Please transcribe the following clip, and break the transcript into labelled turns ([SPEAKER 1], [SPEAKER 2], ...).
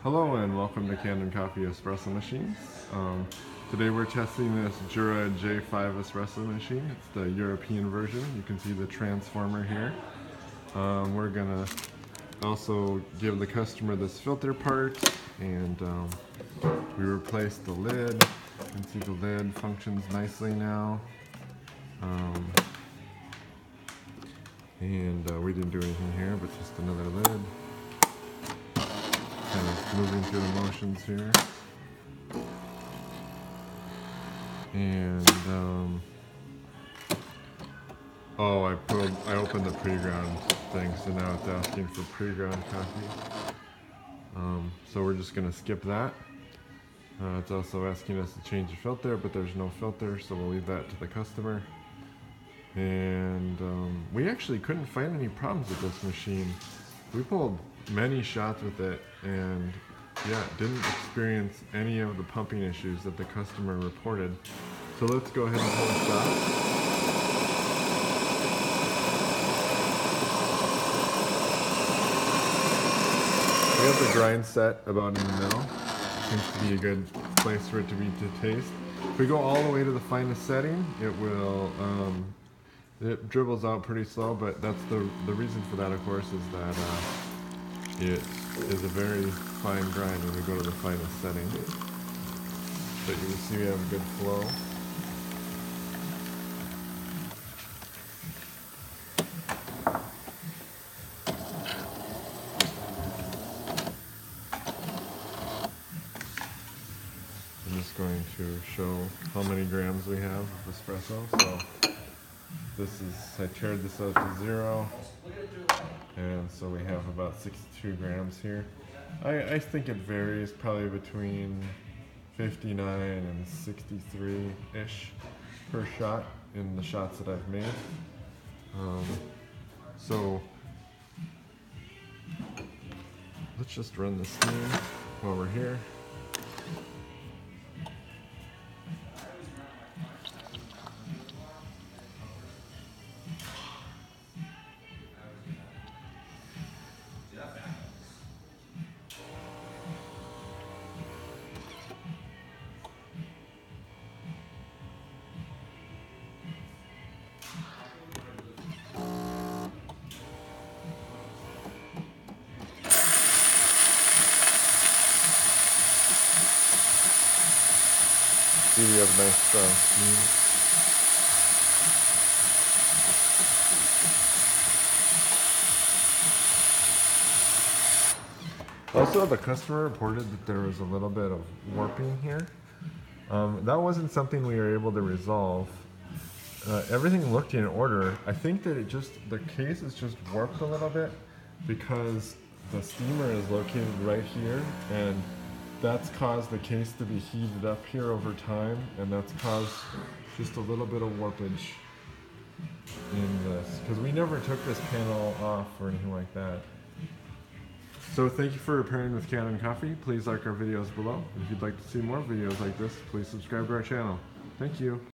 [SPEAKER 1] Hello and welcome to Camden Coffee Espresso Machines. Today we're testing this Jura J5 espresso machine. It's the European version. You can see the transformer here. We're gonna also give the customer this filter part, and we replaced the lid. You can see the lid functions nicely now. We didn't do anything here, but just another lid. Kind of moving through the motions here. And I opened the pre-ground thing, so now it's asking for pre-ground coffee. So we're just gonna skip that. It's also asking us to change the filter, but there's no filter, so we'll leave that to the customer. And we actually couldn't find any problems with this machine. We pulled many shots with it, and yeah, didn't experience any of the pumping issues that the customer reported. So let's go ahead and pull a shot. We have the grind set about in the middle. Seems to be a good place for it to be to taste. If we go all the way to the finest setting, it will it dribbles out pretty slow, but that's the reason for that, of course, is that it is a very fine grind when we go to the finest setting. But you can see we have a good flow. I'm just going to show how many grams we have of espresso. So this is, I tiered this out to 0. And so we have about 62 grams here. I think it varies probably between 59 and 63-ish per shot in the shots that I've made. So let's just run the steam while we're here. See, we have nice steam. Also, the customer reported that there was a little bit of warping here. That wasn't something we were able to resolve. Everything looked in order. I think that the case is just warped a little bit because the steamer is located right here, and that's caused the case to be heated up here over time, and that's caused just a little bit of warpage in this, because we never took this panel off or anything like that. So thank you for repairing with Camden Coffee. Please like our videos below. If you'd like to see more videos like this, please subscribe to our channel. Thank you.